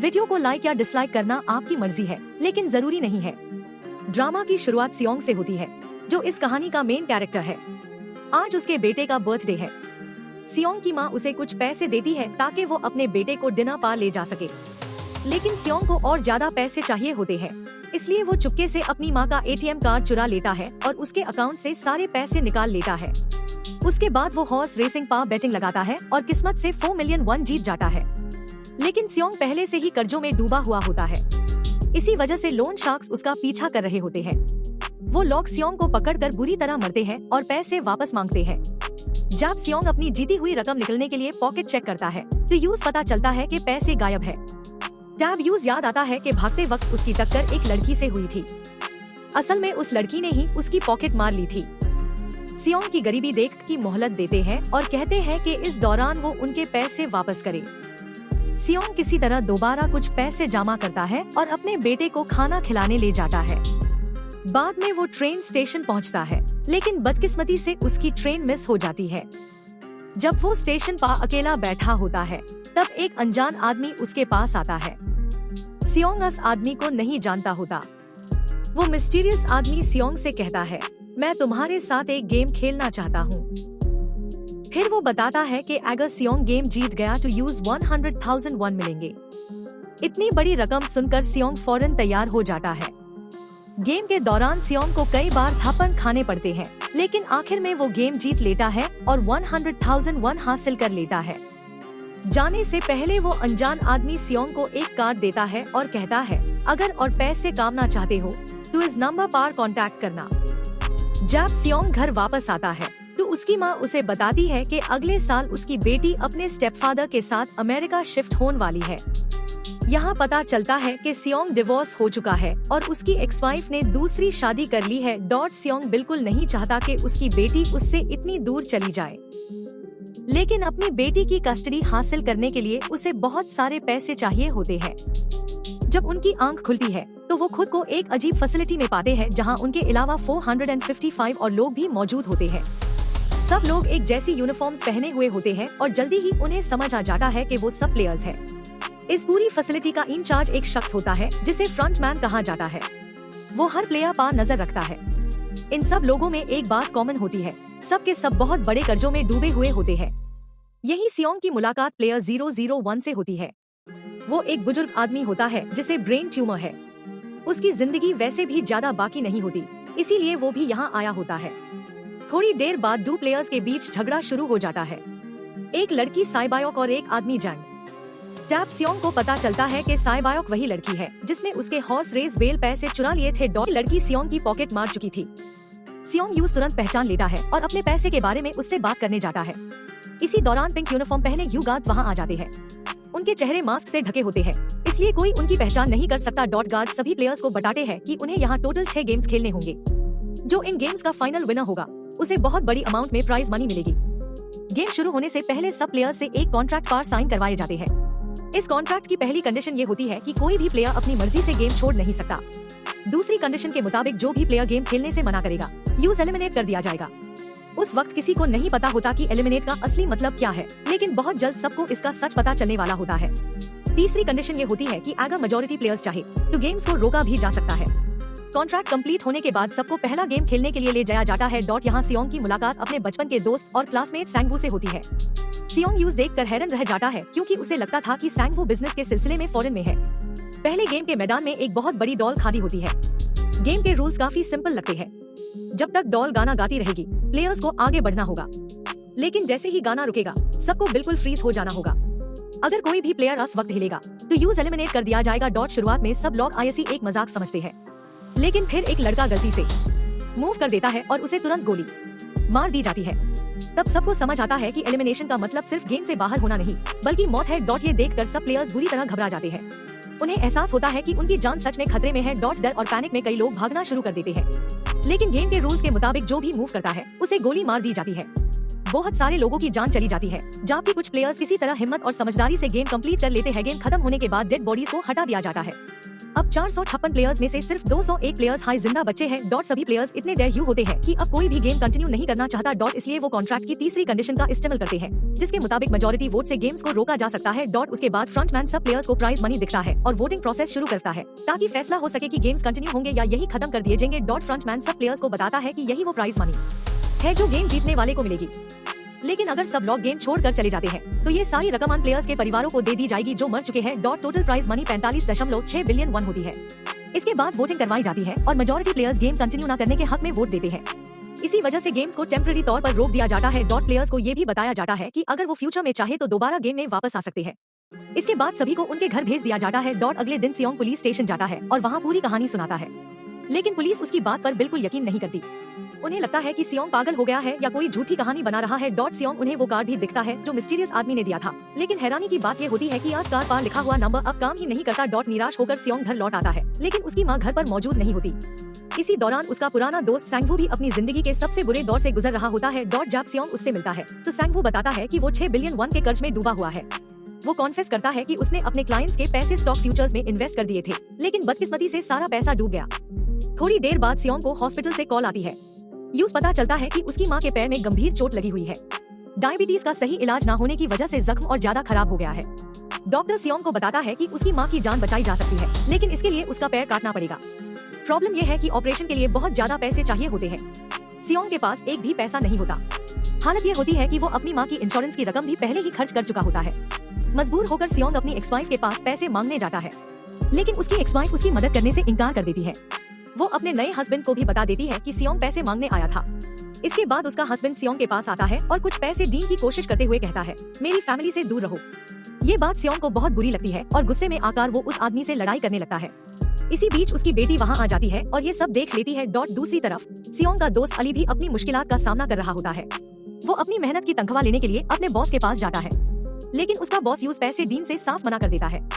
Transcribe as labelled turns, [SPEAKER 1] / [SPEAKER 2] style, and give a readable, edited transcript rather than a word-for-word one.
[SPEAKER 1] Video को like या dislike करना आपकी मर्जी है, लेकिन जरूरी नहीं है। ड्रामा की शुरुआत सियोंग से होती है, जो इस कहानी का मेन कैरेक्टर है। आज उसके बेटे का बर्थडे है। सियोंग की माँ उसे कुछ पैसे देती है ताकि वो अपने बेटे को डिनर पर ले जा सके, लेकिन सियोंग को और ज्यादा पैसे चाहिए होते हैं, इसलिए वो चुपके से अपनी माँ का ATM कार्ड चुरा लेता है और उसके अकाउंट से सारे पैसे निकाल लेता है। उसके बाद वो हॉर्स रेसिंग पर बेटिंग लगाता है और किस्मत से 4 मिलियन वॉन जीत जाता है। लेकिन सियोंग पहले से ही कर्जों में डूबा हुआ होता है, इसी वजह से लोन शार्क्स उसका पीछा कर रहे होते हैं। वो लोग सियोंग को पकड़कर बुरी तरह मरते हैं और पैसे वापस मांगते हैं। जब सियोंग अपनी जीती हुई रकम निकलने के लिए पॉकेट चेक करता है तो यूज पता चलता है कि पैसे गायब है। तब यूज याद आता है कि भागते वक्त उसकी टक्कर एक लड़की से हुई थी। असल में उस लड़की ने ही उसकी पॉकेट मार ली थी। सियोंग की गरीबी देख की मोहलत देते हैं और कहते हैं कि इस दौरान वो उनके पैसे वापस करे। सियोंग किसी तरह दोबारा कुछ पैसे जमा करता है और अपने बेटे को खाना खिलाने ले जाता है। बाद में वो ट्रेन स्टेशन पहुंचता है, लेकिन बदकिस्मती से उसकी ट्रेन मिस हो जाती है। जब वो स्टेशन पर अकेला बैठा होता है, तब एक अनजान आदमी उसके पास आता है। सियोंग उस आदमी को नहीं जानता होता। वो मिस्टीरियस आदमी सियोंग से कहता है, मैं तुम्हारे साथ एक गेम खेलना चाहता हूँ। फिर वो बताता है कि अगर सियोंग गेम जीत गया तो यूज 100,000 वॉन मिलेंगे। इतनी बड़ी रकम सुनकर सियोंग फौरन तैयार हो जाता है। गेम के दौरान सियोंग को कई बार थप्पड़ खाने पड़ते हैं, लेकिन आखिर में वो गेम जीत लेता है और 100,000 वॉन हासिल कर लेता है। जाने से पहले वो अनजान आदमी सियोंग को एक कार्ड देता है और कहता है, अगर और पैसे कामना चाहते हो तो इस नंबर पर कांटेक्ट करना। जब सियोंग घर वापस आता है तो उसकी माँ उसे बताती है कि अगले साल उसकी बेटी अपने स्टेपफादर के साथ अमेरिका शिफ्ट होने वाली है। यहाँ पता चलता है कि सियोंग डिवोर्स हो चुका है और उसकी एक्स वाइफ ने दूसरी शादी कर ली है। सियोंग बिल्कुल नहीं चाहता कि उसकी बेटी उससे इतनी दूर चली जाए, लेकिन अपनी बेटी की कस्टडी हासिल करने के लिए उसे बहुत सारे पैसे चाहिए होते हैं। जब उनकी आंख खुलती है तो वो खुद को एक अजीब फैसिलिटी में पाते हैं, जहां उनके अलावा 455 और लोग भी मौजूद होते हैं। सब लोग एक जैसी यूनिफॉर्म्स पहने हुए होते हैं और जल्दी ही उन्हें समझ आ जाता है कि वो सब प्लेयर्स हैं। इस पूरी फैसिलिटी का इंचार्ज एक शख्स होता है जिसे फ्रंटमैन कहा जाता है। वो हर प्लेयर पर नजर रखता है। इन सब लोगों में एक बात कॉमन होती है, सब के सब बहुत बड़े कर्जों में डूबे हुए होते हैं। यही सियोंग की मुलाकात प्लेयर 001 से होती है। वो एक बुजुर्ग आदमी होता है जिसे ब्रेन ट्यूमर है। उसकी जिंदगी वैसे भी ज्यादा बाकी नहीं होती, इसीलिए वो भी यहाँ आया होता है। थोड़ी देर बाद दो प्लेयर्स के बीच झगड़ा शुरू हो जाता है, एक लड़की साइबायोक और एक आदमी जंग। जब सियोंग को पता चलता है कि साइबायोक वही लड़की है जिसने उसके हॉर्स रेस बेल पैसे चुरा लिए थे। लड़की सियोंग की पॉकेट मार चुकी थी। सियोंग यूज तुरंत पहचान लेता है और अपने पैसे के बारे में उससे बात करने जाता है। इसी दौरान पिंक यूनिफॉर्म पहने यू गार्ड्स वहाँ आ जाते हैं। उनके चेहरे मास्क से ढके होते हैं, इसलिए कोई उनकी पहचान नहीं कर सकता। गार्ड्स सभी प्लेयर्स को बताते हैं कि उन्हें यहाँ टोटल 6 गेम्स खेलने होंगे। जो इन गेम्स का फाइनल विनर होगा उसे बहुत बड़ी अमाउंट में प्राइज मनी मिलेगी। गेम शुरू होने से पहले सब प्लेयर्स से एक कॉन्ट्रैक्ट पर साइन करवाए जाते हैं। इस कॉन्ट्रैक्ट की पहली कंडीशन ये होती है कि कोई भी प्लेयर अपनी मर्जी से गेम छोड़ नहीं सकता। दूसरी कंडीशन के मुताबिक जो भी प्लेयर गेम खेलने से मना करेगा यूज एलिमिनेट कर दिया जाएगा। उस वक्त किसी को नहीं पता होता कि एलिमिनेट का असली मतलब क्या है, लेकिन बहुत जल्द सबको इसका सच पता चलने वाला होता है। तीसरी कंडीशन ये होती है कि अगर मेजॉरिटी प्लेयर्स चाहे तो गेम्स को रोका भी जा सकता है। कॉन्ट्रैक्ट कंप्लीट होने के बाद सबको पहला गेम खेलने के लिए ले जाया जाता है। यहाँ सियोंग की मुलाकात अपने बचपन के दोस्त और क्लासमेट सैंगवू से होती है। सियोंग यूज देखकर हैरान रह जाता है, क्योंकि उसे लगता था कि सैंगवू बिजनेस के सिलसिले में फॉरेन में है। पहले गेम के मैदान में एक बहुत बड़ी डॉल खड़ी होती है। गेम के रूल्स काफी सिंपल लगते हैं। जब तक डॉल गाना गाती रहेगी प्लेयर्स को आगे बढ़ना होगा, लेकिन जैसे ही गाना रुकेगा सबको बिल्कुल फ्रीज हो जाना होगा। अगर कोई भी प्लेयर उस वक्त हिलेगा तो यूज एलिमिनेट कर दिया जाएगा। शुरुआत में सब लोग आईएसी एक मजाक समझते हैं, लेकिन फिर एक लड़का गलती से मूव कर देता है और उसे तुरंत गोली मार दी जाती है। तब सबको समझ आता है कि एलिमिनेशन का मतलब सिर्फ गेम से बाहर होना नहीं बल्कि मौत है। ये देखकर सब प्लेयर्स बुरी तरह घबरा जाते हैं। उन्हें एहसास होता है कि उनकी जान सच में खतरे में है। डर और पैनिक में कई लोग भागना शुरू कर देते हैं, लेकिन गेम के रूल्स के मुताबिक जो भी मूव करता है उसे गोली मार दी जाती है। बहुत सारे लोगों की जान चली जाती है, जबकि कुछ प्लेयर्स किसी तरह हिम्मत और समझदारी से गेम कंप्लीट कर लेते हैं। गेम खत्म होने के बाद डेड बॉडीज को हटा दिया जाता है। अब 456 प्लेयर्स में से सिर्फ 201 प्लेयर्स हाई जिंदा बच्चे हैं। सभी प्लेयर्स इतने देर यू होते हैं कि अब कोई भी गेम कंटिन्यू नहीं करना चाहता। इसलिए वो कॉन्ट्रैक्ट की तीसरी कंडीशन का इस्तेमाल करते हैं, जिसके मुताबिक मेजॉरिटी वोट से गेम्स को रोका जा सकता है। उसके बाद फ्रंटमैन सब प्लेयर्स को प्राइज मनी दिखता है और वोटिंग प्रोसेस शुरू करता है ताकि फैसला हो सके कि गेम्स कंटिन्यू होंगे या यही खत्म कर दिए जाएंगे। फ्रंटमैन सब प्लेयर्स को बताता है कि यही वो प्राइज मनी है जो गेम जीतने वाले को मिलेगी। लेकिन अगर सब लोग गेम छोड़कर चले जाते हैं तो ये सारी रकम उन प्लेयर्स के परिवारों को दे दी जाएगी जो मर चुके हैं। Total prize money 45.6 billion won होती है। इसके बाद वोटिंग करवाई जाती है और मेजॉरिटी प्लेयर्स गेम कंटिन्यू न करने के हक में वोट देते हैं। इसी वजह से गेम्स को टेम्पररी तौर पर रोक दिया जाता है। प्लेयर्स को ये भी बताया जाता है कि अगर वो फ्यूचर में चाहे तो दोबारा गेम में वापस आ सकते हैं। इसके बाद सभी को उनके घर भेज दिया जाता है। अगले दिन सियोंग पुलिस स्टेशन जाता है और वहाँ पूरी कहानी सुनाता है, लेकिन पुलिस उसकी बात पर बिल्कुल यकीन नहीं करती। उन्हें लगता है कि सियोंग पागल हो गया है या कोई झूठी कहानी बना रहा है। सियोंग उन्हें वो कार्ड भी दिखता है जो मिस्टीरियस आदमी ने दिया था, लेकिन हैरानी की बात ये होती है कि कार्ड पर लिखा हुआ नंबर अब काम ही नहीं करता। निराश होकर सियोंग घर लौट आता है, लेकिन उसकी माँ घर पर मौजूद नहीं होती। इसी दौरान उसका पुराना दोस्त सैंगवू भी अपनी जिंदगी के सबसे बुरे दौर से गुजर रहा होता है। जब सियोंग उससे मिलता है तो सैंगवू बताता है कि वो 6 बिलियन वन के कर्ज में डूबा हुआ है। वो कॉन्फेस करता है कि उसने अपने क्लाइंट्स के पैसे स्टॉक फ्यूचर्स में इन्वेस्ट कर दिए थे, लेकिन बदकिस्मती से सारा पैसा डूब गया। थोड़ी देर बाद सियोंग को हॉस्पिटल से कॉल आती है। पता चलता है कि उसकी माँ के पैर में गंभीर चोट लगी हुई है। डायबिटीज का सही इलाज न होने की वजह से जख्म और ज्यादा खराब हो गया है। डॉक्टर सियोंग को बताता है कि उसकी माँ की जान बचाई जा सकती है, लेकिन इसके लिए उसका पैर काटना पड़ेगा। प्रॉब्लम यह है कि ऑपरेशन के लिए बहुत ज्यादा पैसे चाहिए होते हैं। सियोंग के पास एक भी पैसा नहीं होता। हालत ये होती है कि वो अपनी माँ की इंश्योरेंस की रकम भी पहले ही खर्च कर चुका होता है। मजबूर होकर सियोंग अपनी एक्स वाइफ के पास पैसे मांगने जाता है, लेकिन उसकी एक्स वाइफ उसकी मदद करने से इनकार कर देती है। वो अपने नए हस्बैंड को भी बता देती है कि सियोंग पैसे मांगने आया था। इसके बाद उसका हस्बैंड सियोंग के पास आता है और कुछ पैसे डीन की कोशिश करते हुए कहता है, मेरी फैमिली से दूर रहो। ये बात सियोंग को बहुत बुरी लगती है और गुस्से में आकर वो उस आदमी से लड़ाई करने लगता है। इसी बीच उसकी बेटी वहाँ आ जाती है और ये सब देख लेती है। दूसरी तरफ सियोंग का दोस्त अली भी अपनी मुश्किलात का सामना कर रहा होता है। वो अपनी मेहनत की तनख्वाह लेने के लिए अपने बॉस के पास जाता है, लेकिन उसका बॉस पैसे डीन से साफ मना कर देता है।